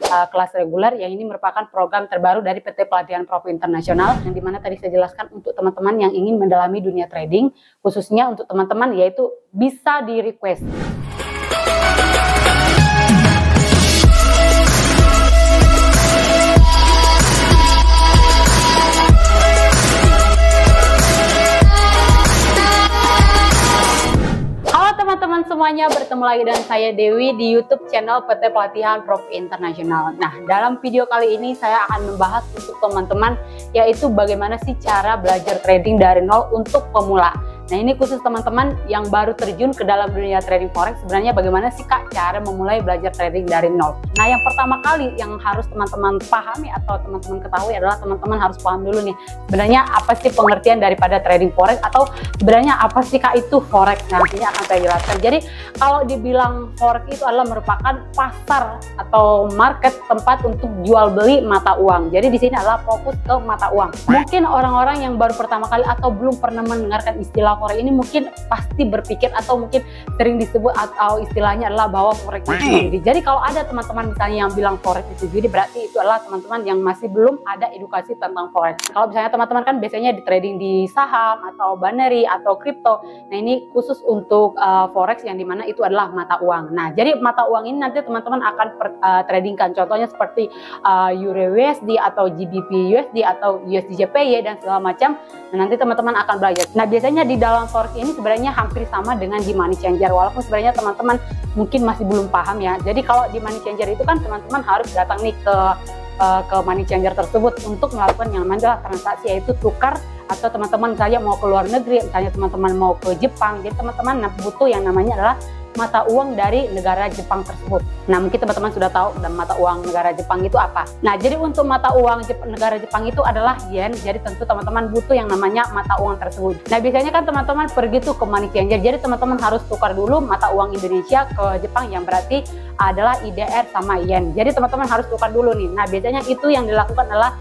kelas reguler, yang ini merupakan program terbaru dari PT Pelatihan Prof Internasional, yang dimana tadi saya jelaskan untuk teman-teman yang ingin mendalami dunia trading, khususnya untuk teman-teman yaitu bisa di request. Teman-teman semuanya, bertemu lagi dengan saya Dewi di YouTube channel PT Pelatihan Prof Internasional. Nah, dalam video kali ini saya akan membahas untuk teman-teman yaitu bagaimana sih cara belajar trading dari nol untuk pemula. Nah, ini khusus teman-teman yang baru terjun ke dalam dunia trading forex. Sebenarnya bagaimana sih Kak cara memulai belajar trading dari nol? Nah, yang pertama kali yang harus teman-teman pahami atau teman-teman ketahui adalah teman-teman harus paham dulu nih, sebenarnya apa sih pengertian daripada trading forex, atau sebenarnya apa sih Kak itu forex? Nah, nantinya akan saya jelaskan. Jadi kalau dibilang forex itu adalah merupakan pasar atau market tempat untuk jual beli mata uang. Jadi di sini adalah fokus ke mata uang. Mungkin orang-orang yang baru pertama kali atau belum pernah mendengarkan istilah forex ini mungkin pasti berpikir atau mungkin sering disebut atau istilahnya adalah bahwa forex itu judi. Jadi kalau ada teman-teman misalnya yang bilang forex itu judi, berarti itu adalah teman-teman yang masih belum ada edukasi tentang forex. Kalau misalnya teman-teman kan biasanya di trading di saham atau binary atau kripto. Nah, ini khusus untuk forex yang dimana itu adalah mata uang. Nah, jadi mata uang ini nanti teman-teman akan tradingkan. Contohnya seperti Euro USD atau GBP USD atau USD JPY dan segala macam. Nah, nanti teman-teman akan belajar. Nah, biasanya di dalam forex ini sebenarnya hampir sama dengan di money changer, walaupun sebenarnya teman-teman mungkin masih belum paham ya. Jadi kalau di money changer itu kan teman-teman harus datang nih ke money changer tersebut untuk melakukan yang namanya transaksi, yaitu tukar, atau teman-teman misalnya mau ke luar negeri, misalnya teman-teman mau ke Jepang, jadi teman-teman butuh yang namanya adalah mata uang dari negara Jepang tersebut. Nah, mungkin teman-teman sudah tahu dan mata uang negara Jepang itu apa. Nah, jadi untuk mata uang negara Jepang itu adalah yen. Jadi tentu teman-teman butuh yang namanya mata uang tersebut. Nah, biasanya kan teman-teman pergi tuh ke money changer. Jadi teman-teman harus tukar dulu mata uang Indonesia ke Jepang, yang berarti adalah IDR sama yen. Jadi teman-teman harus tukar dulu nih. Nah, biasanya itu yang dilakukan adalah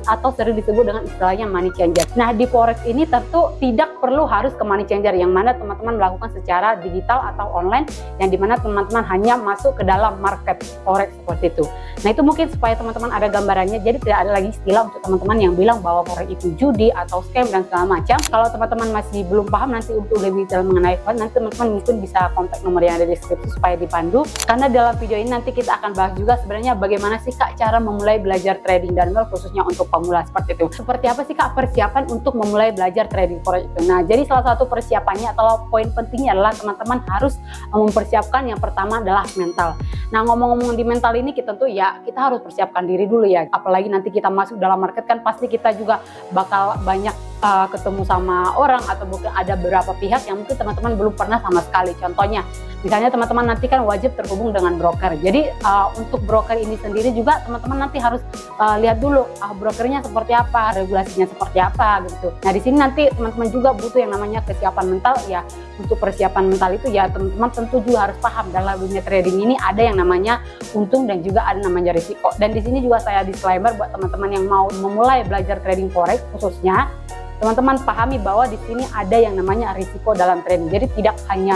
atau sering disebut dengan istilahnya money changer. Nah, di forex ini tentu tidak perlu harus ke money changer, yang mana teman-teman melakukan secara digital atau online, yang dimana teman-teman hanya masuk ke dalam market forex seperti itu. Nah, itu mungkin supaya teman-teman ada gambarannya, jadi tidak ada lagi istilah untuk teman-teman yang bilang bahwa forex itu judi atau scam dan segala macam. Kalau teman-teman masih belum paham nanti untuk lebih detail mengenai forex, nanti teman-teman mungkin bisa kontak nomor yang ada di deskripsi supaya dipandu. Karena dalam video ini nanti kita akan bahas juga sebenarnya bagaimana sih Kak cara memulai belajar trading dari nol, khususnya untuk pemula seperti itu. Seperti apa sih Kak persiapan untuk memulai belajar trading forex itu? Nah, jadi salah satu persiapannya atau poin pentingnya adalah teman-teman harus mempersiapkan yang pertama adalah mental. Nah, ngomong-ngomong di mental ini kita tentu ya kita harus persiapkan diri dulu ya. Apalagi nanti kita masuk dalam market kan pasti kita juga bakal banyak ketemu sama orang, atau mungkin ada beberapa pihak yang mungkin teman-teman belum pernah sama sekali. Contohnya misalnya teman-teman nanti kan wajib terhubung dengan broker. Jadi untuk broker ini sendiri juga teman-teman nanti harus lihat dulu brokernya seperti apa, regulasinya seperti apa gitu. Nah, di sini nanti teman-teman juga butuh yang namanya kesiapan mental ya. Untuk persiapan mental itu ya teman-teman tentu juga harus paham dalam dunia trading ini ada yang namanya untung dan juga ada namanya risiko. Dan di sini juga saya disclaimer buat teman-teman yang mau memulai belajar trading forex, khususnya teman-teman pahami bahwa di sini ada yang namanya risiko dalam trading. Jadi tidak hanya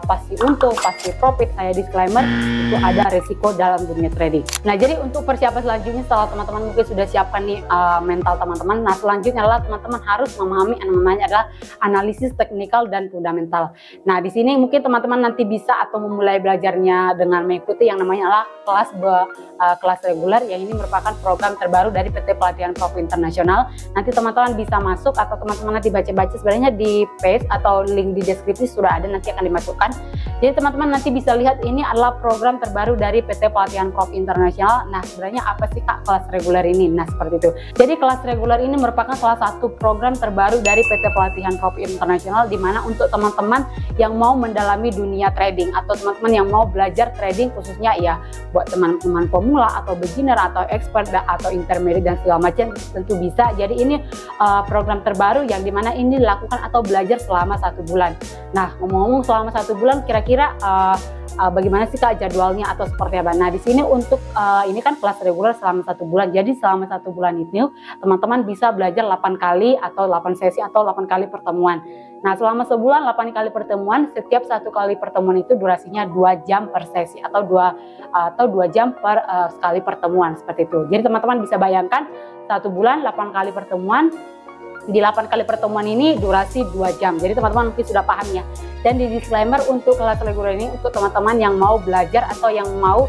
pasti untung, pasti profit. Saya disclaimer, itu ada risiko dalam dunia trading. Nah, jadi untuk persiapan selanjutnya setelah teman-teman mungkin sudah siapkan nih mental teman-teman. Nah, selanjutnya adalah teman-teman harus memahami yang namanya adalah analisis teknikal dan fundamental. Nah, di sini mungkin teman-teman nanti bisa atau memulai belajarnya dengan mengikuti yang namanya adalah kelas reguler, yang ini merupakan program terbaru dari PT Pelatihan Prof Internasional. Nanti teman-teman bisa masuk atau teman-teman nanti baca-baca, sebenarnya di page atau link di deskripsi sudah ada, nanti akan dimasukkan. Jadi teman-teman nanti bisa lihat ini adalah program terbaru dari PT Pelatihan Prof Internasional. Nah, sebenarnya apa sih Kak kelas reguler ini? Nah, seperti itu. Jadi kelas reguler ini merupakan salah satu program terbaru dari PT Pelatihan Prof Internasional, di mana untuk teman-teman yang mau mendalami dunia trading atau teman-teman yang mau belajar trading, khususnya ya buat teman-teman pemula atau beginner atau expert atau intermediate dan segala macam, tentu bisa. Jadi ini program terbaru yang dimana ini dilakukan atau belajar selama 1 bulan. Nah, ngomong-ngomong selama 1 bulan, kira-kira bagaimana sih Kak jadwalnya atau seperti apa. Nah di sini untuk ini kan kelas reguler selama 1 bulan. Jadi selama 1 bulan itu teman-teman bisa belajar 8 kali atau 8 sesi atau 8 kali pertemuan. Nah selama sebulan 8 kali pertemuan, setiap 1 kali pertemuan itu durasinya 2 jam per sesi atau 2 jam per sekali pertemuan seperti itu. Jadi teman-teman bisa bayangkan 1 bulan 8 kali pertemuan. Di 8 kali pertemuan ini durasi 2 jam. Jadi teman-teman mungkin sudah paham ya. Dan di disclaimer untuk kelas reguler ini untuk teman-teman yang mau belajar atau yang mau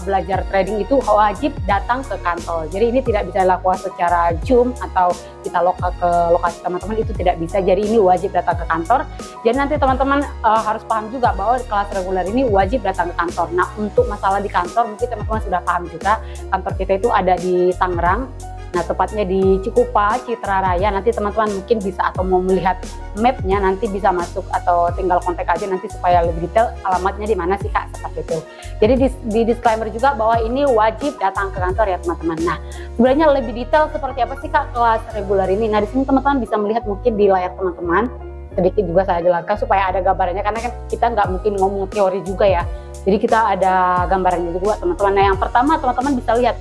belajar trading itu wajib datang ke kantor. Jadi ini tidak bisa dilakukan secara Zoom atau kita ke lokasi teman-teman, itu tidak bisa. Jadi ini wajib datang ke kantor. Jadi nanti teman-teman harus paham juga bahwa kelas reguler ini wajib datang ke kantor. Nah untuk masalah di kantor mungkin teman-teman sudah paham juga. Kantor kita itu ada di Tangerang. Nah tepatnya di Cikupa, Citra Raya. Nanti teman-teman mungkin bisa atau mau melihat mapnya nanti bisa masuk atau tinggal kontak aja nanti supaya lebih detail alamatnya di mana sih Kak, seperti itu. Jadi di disclaimer juga bahwa ini wajib datang ke kantor ya teman-teman. Nah sebenarnya lebih detail seperti apa sih Kak kelas reguler ini. Nah di sini teman-teman bisa melihat mungkin di layar teman-teman. Sedikit juga saya jelaskan supaya ada gambarannya karena kan kita nggak mungkin ngomong teori juga ya. Jadi kita ada gambarannya juga teman-teman. Nah yang pertama teman-teman bisa lihat.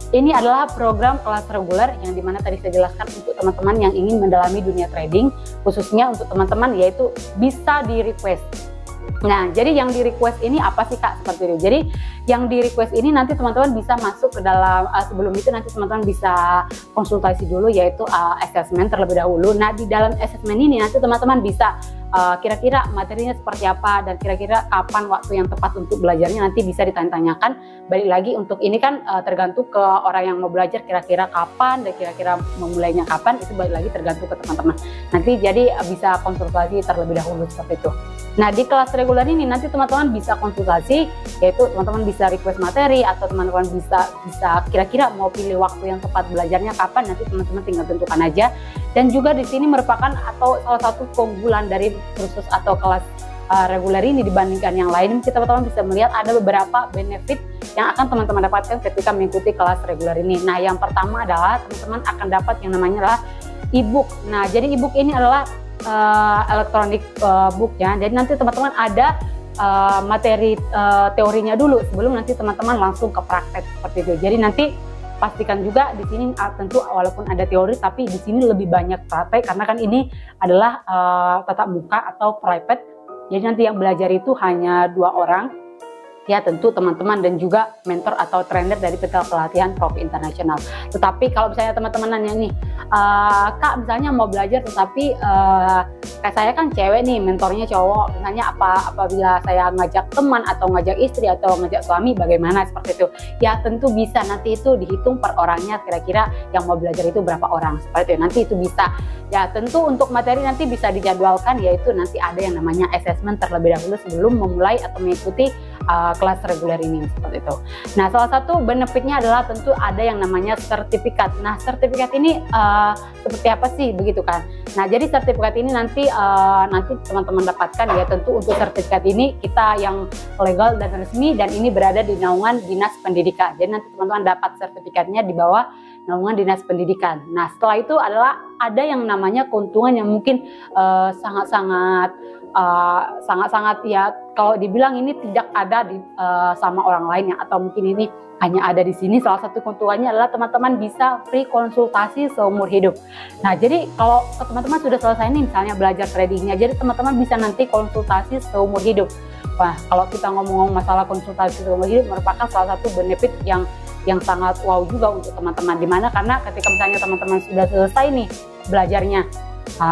Ini adalah program kelas reguler yang dimana tadi saya jelaskan untuk teman-teman yang ingin mendalami dunia trading, khususnya untuk teman-teman yaitu bisa di request. Nah, jadi yang di request ini apa sih Kak? Seperti itu. Jadi yang di request ini nanti teman-teman bisa masuk ke dalam sebelum itu nanti teman-teman bisa konsultasi dulu yaitu assessment terlebih dahulu. Nah, di dalam assessment ini nanti teman-teman bisa kira-kira materinya seperti apa dan kira-kira kapan waktu yang tepat untuk belajarnya nanti bisa ditanya-tanyakan. Balik lagi untuk ini kan tergantung ke orang yang mau belajar kira-kira kapan dan kira-kira memulainya kapan, itu balik lagi tergantung ke teman-teman. Nanti jadi bisa konsultasi terlebih dahulu seperti itu. Nah di kelas reguler ini nanti teman-teman bisa konsultasi, yaitu teman-teman bisa request materi atau teman-teman bisa kira-kira mau pilih waktu yang tepat belajarnya kapan, nanti teman-teman tinggal tentukan aja. Dan juga di sini merupakan atau salah satu keunggulan dari kursus atau kelas reguler ini dibandingkan yang lain, kita teman-teman bisa melihat ada beberapa benefit yang akan teman-teman dapatkan ketika mengikuti kelas reguler ini. Nah yang pertama adalah teman-teman akan dapat yang namanya adalah e-book. Nah jadi e-book ini adalah elektronik book ya. Jadi nanti teman-teman ada materi teorinya dulu sebelum nanti teman-teman langsung ke praktek seperti itu. Jadi nanti pastikan juga di sini tentu walaupun ada teori tapi di sini lebih banyak praktek karena kan ini adalah tatap muka atau private. Jadi nanti yang belajar itu hanya 2 orang. Ya tentu teman-teman dan juga mentor atau trainer dari PT Pelatihan Prof International. Tetapi kalau misalnya teman-teman nanya nih, Kak misalnya mau belajar tetapi kayak saya kan cewek nih, mentornya cowok, misalnya apabila saya ngajak teman atau ngajak istri atau ngajak suami bagaimana seperti itu. Ya tentu bisa, nanti itu dihitung per orangnya kira-kira yang mau belajar itu berapa orang seperti itu. Nanti itu bisa. Ya tentu untuk materi nanti bisa dijadwalkan, yaitu nanti ada yang namanya assessment terlebih dahulu sebelum memulai atau mengikuti kelas reguler ini seperti itu. Nah salah satu benefitnya adalah tentu ada yang namanya sertifikat. Nah sertifikat ini seperti apa sih begitu kan? Nah jadi sertifikat ini nanti teman-teman dapatkan ya, tentu untuk sertifikat ini kita yang legal dan resmi dan ini berada di naungan Dinas Pendidikan. Jadi nanti teman-teman dapat sertifikatnya di bawah naungan Dinas Pendidikan. Nah setelah itu adalah ada yang namanya keuntungan yang mungkin sangat-sangat ya kalau dibilang ini tidak ada di sama orang lain ya, atau mungkin ini hanya ada di sini. Salah satu keuntungannya adalah teman-teman bisa free konsultasi seumur hidup. Nah jadi kalau teman-teman sudah selesai nih misalnya belajar tradingnya, jadi teman-teman bisa nanti konsultasi seumur hidup. Nah kalau kita ngomong masalah konsultasi seumur hidup merupakan salah satu benefit yang sangat wow juga untuk teman-teman, dimana karena ketika misalnya teman-teman sudah selesai nih belajarnya,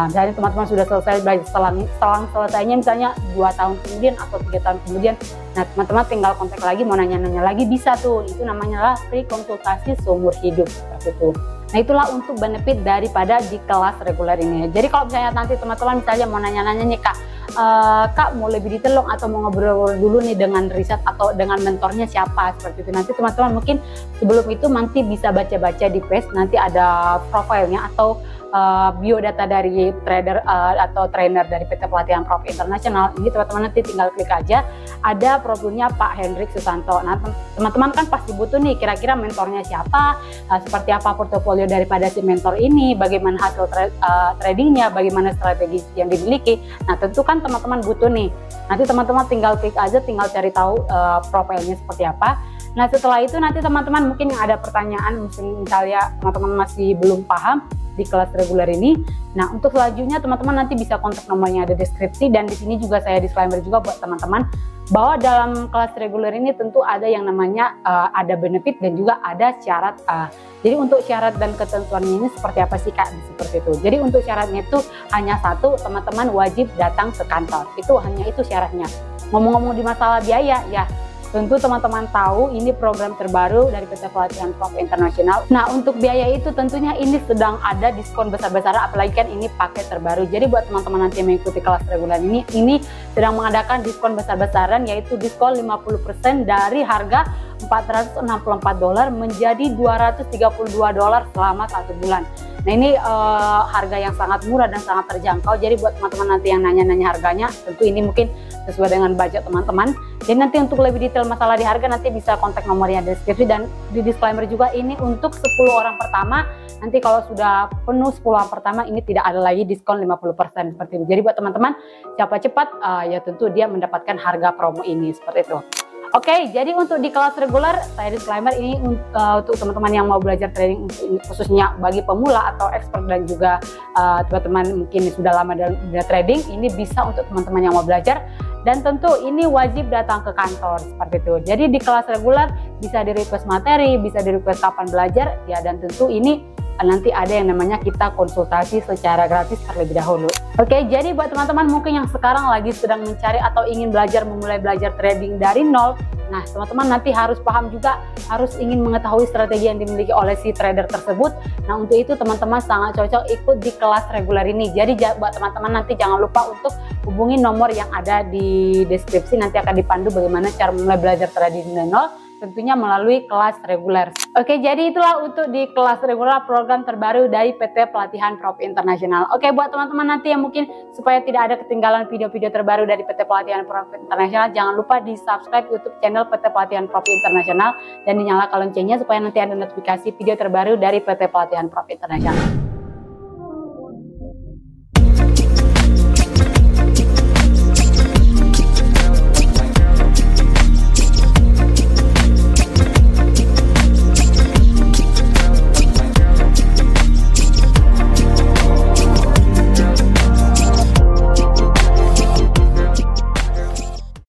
misalnya teman-teman sudah selesai belajar selang selesainya misalnya 2 tahun kemudian atau 3 tahun kemudian, nah teman-teman tinggal kontak lagi mau nanya-nanya lagi bisa tuh, itu namanya lah free konsultasi seumur hidup seperti itu. Nah itulah untuk benefit daripada di kelas reguler ini. Jadi kalau misalnya nanti teman-teman misalnya mau nanya-nanya nih Kak mau lebih detail dong atau mau ngobrol dulu nih dengan riset atau dengan mentornya siapa seperti itu, nanti teman-teman mungkin sebelum itu nanti bisa baca-baca di page, nanti ada profilnya atau biodata dari trader atau trainer dari PT Pelatihan Prof International, ini teman-teman nanti tinggal klik aja, ada profilnya Pak Hendrik Susanto. Nah, teman-teman kan pasti butuh nih kira-kira mentornya siapa, seperti apa portofolio daripada si mentor ini, bagaimana hasil tradingnya, bagaimana strategi yang dimiliki. Nah, tentu kan teman-teman butuh nih. Nanti teman-teman tinggal klik aja, tinggal cari tahu profilnya seperti apa. Nah, setelah itu nanti teman-teman mungkin yang ada pertanyaan, misalnya teman-teman masih belum paham di kelas reguler ini. Nah, untuk selanjutnya teman-teman nanti bisa kontak nomornya ada deskripsi, dan di sini juga saya disclaimer juga buat teman-teman bahwa dalam kelas reguler ini tentu ada yang namanya ada benefit dan juga ada syarat. Jadi untuk syarat dan ketentuannya ini seperti apa sih Kak? Seperti itu. Jadi untuk syaratnya itu hanya satu, teman-teman wajib datang ke kantor. Itu hanya itu syaratnya. Ngomong-ngomong di masalah biaya ya, tentu teman-teman tahu ini program terbaru dari PT Pelatihan Prof International. Nah, untuk biaya itu tentunya ini sedang ada diskon besar-besaran, apalagi kan ini paket terbaru. Jadi buat teman-teman nanti yang mengikuti kelas reguler ini sedang mengadakan diskon besar-besaran, yaitu diskon 50% dari harga $464 menjadi $232 selama 1 bulan. Nah, ini harga yang sangat murah dan sangat terjangkau. Jadi buat teman-teman nanti yang nanya-nanya harganya, tentu ini mungkin sesuai dengan budget teman-teman. Jadi nanti untuk lebih detail masalah di harga nanti bisa kontak nomornya di deskripsi, dan di disclaimer juga ini untuk 10 orang pertama. Nanti kalau sudah penuh 10 orang pertama ini tidak ada lagi diskon 50% seperti itu. Jadi buat teman-teman siapa cepat ya tentu dia mendapatkan harga promo ini seperti itu. Oke, jadi untuk di kelas reguler saya disclaimer ini untuk teman-teman yang mau belajar trading, khususnya bagi pemula atau expert dan juga teman-teman mungkin sudah lama dalam dunia trading, ini bisa untuk teman-teman yang mau belajar, dan tentu ini wajib datang ke kantor seperti itu. Jadi di kelas reguler bisa di request materi, bisa di request kapan belajar ya, dan tentu ini nanti ada yang namanya kita konsultasi secara gratis terlebih dahulu. Oke, jadi buat teman-teman mungkin yang sekarang lagi sedang mencari atau ingin memulai belajar trading dari nol, nah teman-teman nanti harus paham juga, harus ingin mengetahui strategi yang dimiliki oleh si trader tersebut. Nah, untuk itu teman-teman sangat cocok ikut di kelas reguler ini. Jadi buat teman-teman nanti jangan lupa untuk hubungi nomor yang ada di deskripsi, nanti akan dipandu bagaimana cara mulai belajar trading dari nol, tentunya melalui kelas reguler. Oke, jadi itulah untuk di kelas reguler program terbaru dari PT Pelatihan Prof International. Oke, buat teman-teman nanti yang mungkin supaya tidak ada ketinggalan video-video terbaru dari PT Pelatihan Prof International, jangan lupa di subscribe YouTube channel PT Pelatihan Prof International dan dinyalakan loncengnya supaya nanti ada notifikasi video terbaru dari PT Pelatihan Prof International.